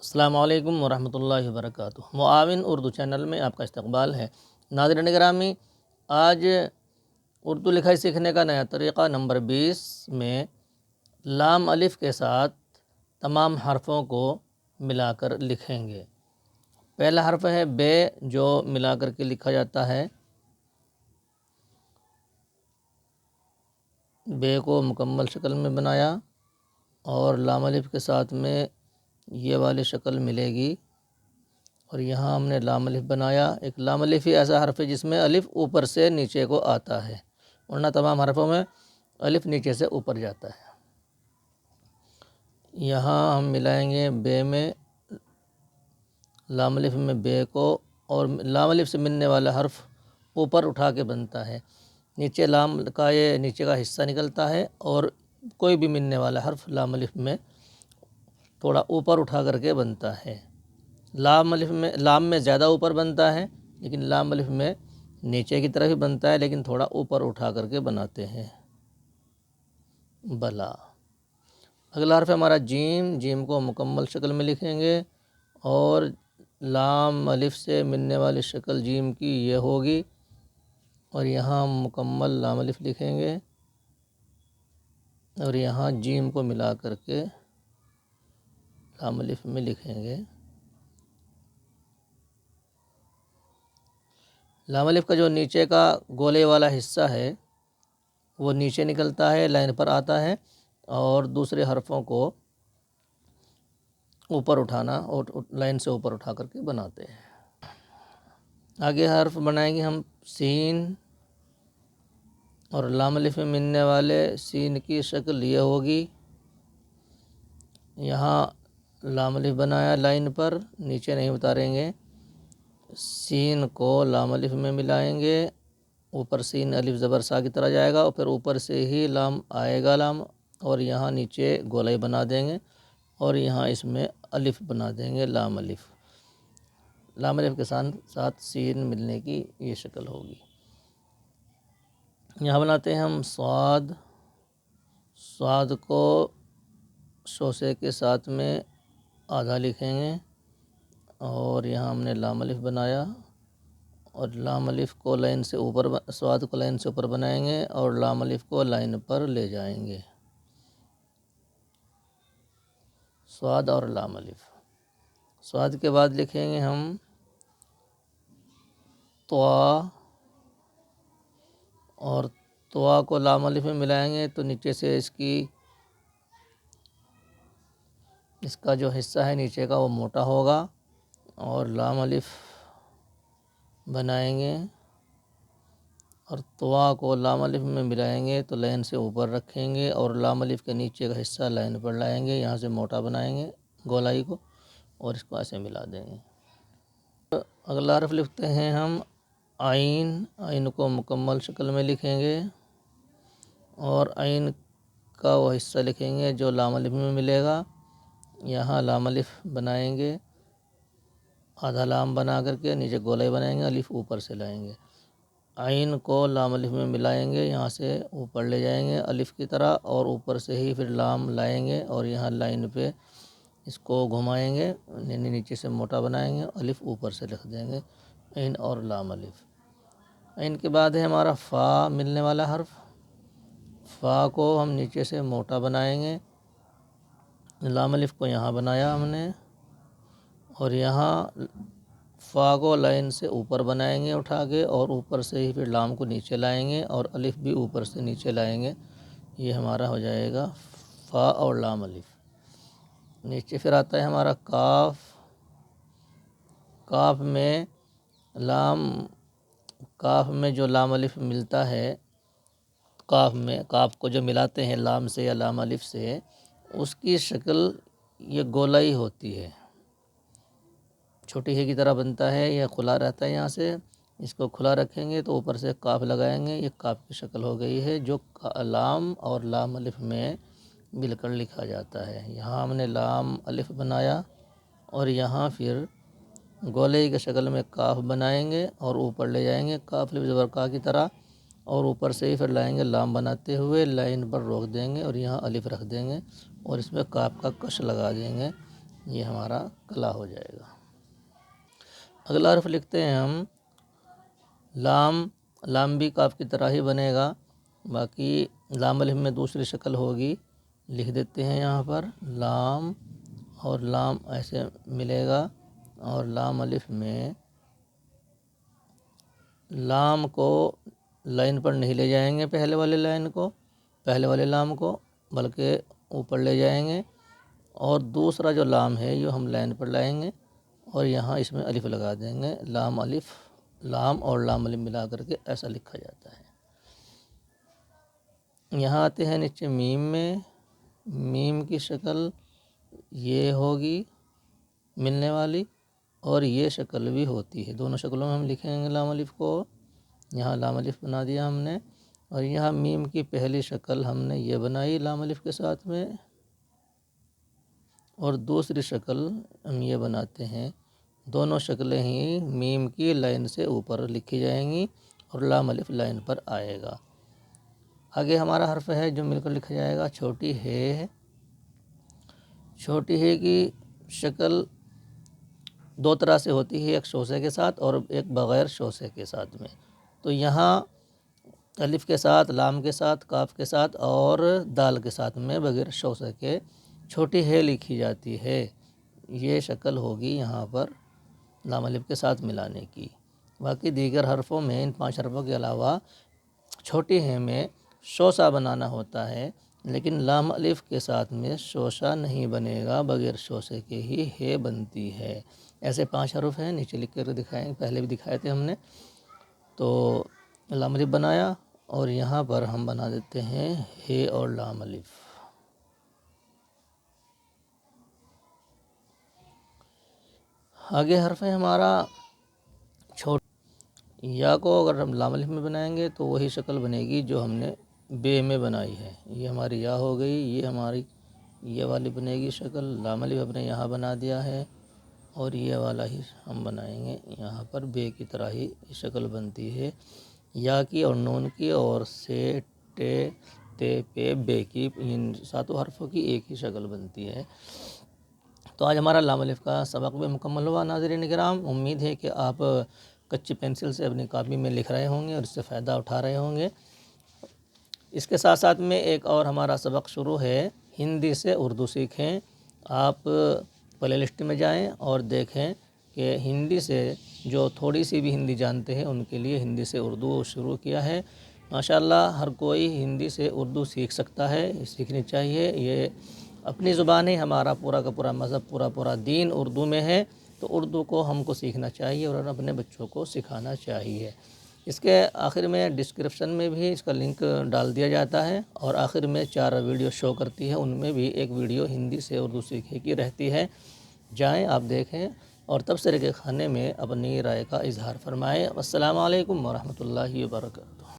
السلام علیکم ورحمۃ اللہ وبرکاتہ۔ معاون اردو چینل میں آپ کا استقبال ہے۔ ناظرین گرامی، آج اردو لکھائی سیکھنے کا نیا طریقہ نمبر 20 میں لام الف کے ساتھ تمام حرفوں کو ملا کر لکھیں گے۔ پہلا حرف ہے بے، جو ملا کر کے لکھا جاتا ہے۔ بے کو مکمل شکل میں بنایا اور لام الف کے ساتھ میں یہ والی شکل ملے گی، اور یہاں ہم نے لام الف بنایا۔ ایک لام الف ہی ایسا حرف ہے جس میں الف اوپر سے نیچے کو آتا ہے، ورنہ تمام حرفوں میں الف نیچے سے اوپر جاتا ہے۔ یہاں ہم ملائیں گے بے میں لام الف میں بے کو، اور لام الف سے ملنے والا حرف اوپر اٹھا کے بنتا ہے۔ نیچے لام کا یہ نیچے کا حصہ نکلتا ہے، اور کوئی بھی ملنے والا حرف لام الف میں تھوڑا اوپر اٹھا کر کے بنتا ہے۔ لام میں زیادہ اوپر بنتا ہے، لیکن لام الف میں نیچے کی طرف ہی بنتا ہے، لیکن تھوڑا اوپر اٹھا کر کے بناتے ہیں۔ بلا۔ اگلا حرف ہے ہمارا جیم۔ جیم کو مکمل شکل میں لکھیں گے، اور لام الف سے ملنے والی شکل جیم کی یہ ہوگی، اور یہاں مکمل لام الف لکھیں گے، اور یہاں جیم کو ملا کر کے لام الف میں لکھیں گے۔ لام الف کا جو نیچے کا گولے والا حصہ ہے وہ نیچے نکلتا ہے، لائن پر آتا ہے، اور دوسرے حرفوں کو اوپر اٹھانا اور لائن سے اوپر اٹھا کر کے بناتے ہیں۔ آگے حرف بنائیں گے ہم سین، اور لام الف میں ملنے والے سین کی شکل یہ ہوگی۔ یہاں لام الف بنایا لائن پر، نیچے نہیں اتاریں گے۔ سین کو لام الف میں ملائیں گے، اوپر سین الف زبر سا کی طرح جائے گا، اور پھر اوپر سے ہی لام آئے گا لام، اور یہاں نیچے گولائی بنا دیں گے، اور یہاں اس میں الف بنا دیں گے لام الف۔ لام الف کے ساتھ سین ملنے کی یہ شکل ہوگی۔ یہاں بناتے ہیں ہم صاد۔ صاد کو شوسے کے ساتھ میں آدھا لکھیں گے، اور یہاں ہم نے لام الف بنایا، اور لام الف کو لائن سے اوپر صاد کو لائن سے اوپر بنائیں گے، اور لام الف کو لائن پر لے جائیں گے۔ صاد اور لام الف۔ صاد کے بعد لکھیں گے ہم طوا، اور طوا کو لام الف میں ملائیں گے تو نیچے سے اس کا جو حصہ ہے نیچے کا وہ موٹا ہوگا، اور لام الف بنائیں گے، اور طوا کو لام الف میں ملائیں گے تو لائن سے اوپر رکھیں گے، اور لام الف کے نیچے کا حصہ لائن پر لائیں گے، یہاں سے موٹا بنائیں گے گولائی کو، اور اس کو ایسے ملا دیں گے۔ اگلا حرف لکھتے ہیں ہم عین۔ عین کو مکمل شکل میں لکھیں گے، اور عین کا وہ حصہ لکھیں گے جو لام الف میں ملے گا۔ یہاں لام الف بنائیں گے، آدھا لام بنا کر کے نیچے گولائی بنائیں گے، الف اوپر سے لائیں گے۔ عین کو لام الف میں ملائیں گے، یہاں سے اوپر لے جائیں گے الف کی طرح، اور اوپر سے ہی پھر لام لائیں گے، اور یہاں لائن پہ اس کو گھمائیں گے، نیچے سے موٹا بنائیں گے، الف اوپر سے لکھ دیں گے۔ عین اور لام الف۔ عین کے بعد ہے ہمارا فا ملنے والا حرف۔ فا کو ہم نیچے سے موٹا بنائیں گے، لام الف کو یہاں بنایا ہم نے، اور یہاں فا کو لائن سے اوپر بنائیں گے اٹھا کے، اور اوپر سے ہی پھر لام کو نیچے لائیں گے، اور الف بھی اوپر سے نیچے لائیں گے۔ یہ ہمارا ہو جائے گا فا اور لام الف۔ نیچے پھر آتا ہے ہمارا کاف۔ کاف میں جو لام الف ملتا ہے، کاف کو جو ملاتے ہیں لام سے یا لام الف سے، اس کی شکل یہ گولائی ہوتی ہے، چھوٹی ہے کی طرح بنتا ہے، یہ کھلا رہتا ہے، یہاں سے اس کو کھلا رکھیں گے تو اوپر سے کاف لگائیں گے، یہ کاف کی شکل ہو گئی ہے جو لام اور لام الف میں مل کر لکھا جاتا ہے۔ یہاں ہم نے لام الف بنایا، اور یہاں پھر گولے کی شکل میں کاف بنائیں گے، اور اوپر لے جائیں گے کاف الف زبر کا کی طرح، اور اوپر سے ہی پھر لائیں گے لام بناتے ہوئے، لائن پر روک دیں گے، اور یہاں الف رکھ دیں گے، اور اس میں کاف کا کش لگا دیں گے، یہ ہمارا کلا ہو جائے گا۔ اگلا حرف لکھتے ہیں ہم لام۔ لام بھی کاف کی طرح ہی بنے گا، باقی لام الف میں دوسری شکل ہوگی، لکھ دیتے ہیں یہاں پر لام، اور لام ایسے ملے گا، اور لام الف میں لام کو لائن پر نہیں لے جائیں گے، پہلے والے لام کو، بلکہ اوپر لے جائیں گے، اور دوسرا جو لام ہے یہ ہم لائن پر لائیں گے، اور یہاں اس میں الف لگا دیں گے، لام الف، لام اور لام الف ملا کر کے ایسا لکھا جاتا ہے۔ یہاں آتے ہیں نیچے میم میں، میم کی شکل یہ ہوگی ملنے والی، اور یہ شکل بھی ہوتی ہے، دونوں شکلوں میں ہم لکھیں گے لام الف کو۔ یہاں لام الف بنا دیا ہم نے، اور یہاں میم کی پہلی شکل ہم نے یہ بنائی لام الف کے ساتھ میں، اور دوسری شکل ہم یہ بناتے ہیں، دونوں شکلیں ہی میم کی لائن سے اوپر لکھی جائیں گی، اور لام الف لائن پر آئے گا۔ آگے ہمارا حرف ہے جو مل کر لکھا جائے گا چھوٹی ہے۔ چھوٹی ہے کی شکل دو طرح سے ہوتی ہے، ایک شوسے کے ساتھ اور ایک بغیر شوسے کے ساتھ میں۔ تو یہاں الف کے ساتھ، لام کے ساتھ، کاف کے ساتھ اور دال کے ساتھ میں بغیر شوسے کے چھوٹی ہے لکھی جاتی ہے۔ یہ شکل ہوگی یہاں پر لام الف کے ساتھ ملانے کی۔ باقی دیگر حرفوں میں، ان 5 حرفوں کے علاوہ چھوٹی ہے میں شوسہ بنانا ہوتا ہے، لیکن لام الف کے ساتھ میں شوسہ نہیں بنے گا، بغیر شوسے کے ہی ہے بنتی ہے۔ ایسے 5 حرف ہیں، نیچے لکھ کر دکھائیں، پہلے بھی دکھائے تھے ہم نے۔ تو لام الف بنایا، اور یہاں پر ہم بنا دیتے ہیں ہے اور لام الف۔ آگے حرف ہے ہمارا یا کو اگر ہم لام الف میں بنائیں گے تو وہی شکل بنے گی جو ہم نے بے میں بنائی ہے۔ یہ ہماری یا ہو گئی، یہ ہماری یہ والی بنے گی شکل، لام الف ہم نے یہاں بنا دیا ہے، اور یہ والا ہی ہم بنائیں گے یہاں پر، بے کی طرح ہی شکل بنتی ہے یا کی اور نون کی، اور سے، ٹے، تے، پے، بے کی، ان 7 حرفوں کی ایک ہی شکل بنتی ہے۔ تو آج ہمارا لام الف کا سبق بھی مکمل ہوا ناظرین کرام۔ امید ہے کہ آپ کچی پینسل سے اپنی کاپی میں لکھ رہے ہوں گے اور اس سے فائدہ اٹھا رہے ہوں گے۔ اس کے ساتھ ساتھ میں ایک اور ہمارا سبق شروع ہے، ہندی سے اردو سیکھیں۔ آپ پلے لسٹ میں جائیں اور دیکھیں کہ ہندی سے جو تھوڑی سی بھی ہندی جانتے ہیں ان کے لیے ہندی سے اردو شروع کیا ہے۔ ماشاءاللہ ہر کوئی ہندی سے اردو سیکھ سکتا ہے، سیکھنی چاہیے۔ یہ اپنی زبان ہے، ہمارا پورا کا پورا مذہب، پورا دین اردو میں ہے، تو اردو کو ہم کو سیکھنا چاہیے اور اپنے بچوں کو سکھانا چاہیے۔ اس کے آخر میں ڈسکرپشن میں بھی اس کا لنک ڈال دیا جاتا ہے، اور آخر میں 4 ویڈیو شو کرتی ہے، ان میں بھی ایک ویڈیو ہندی سے اردو سیکھنے کی رہتی ہے۔ جائیں آپ دیکھیں اور تبصرے کے خانے میں اپنی رائے کا اظہار فرمائیں۔ السلام علیکم ورحمۃ اللہ وبرکاتہ۔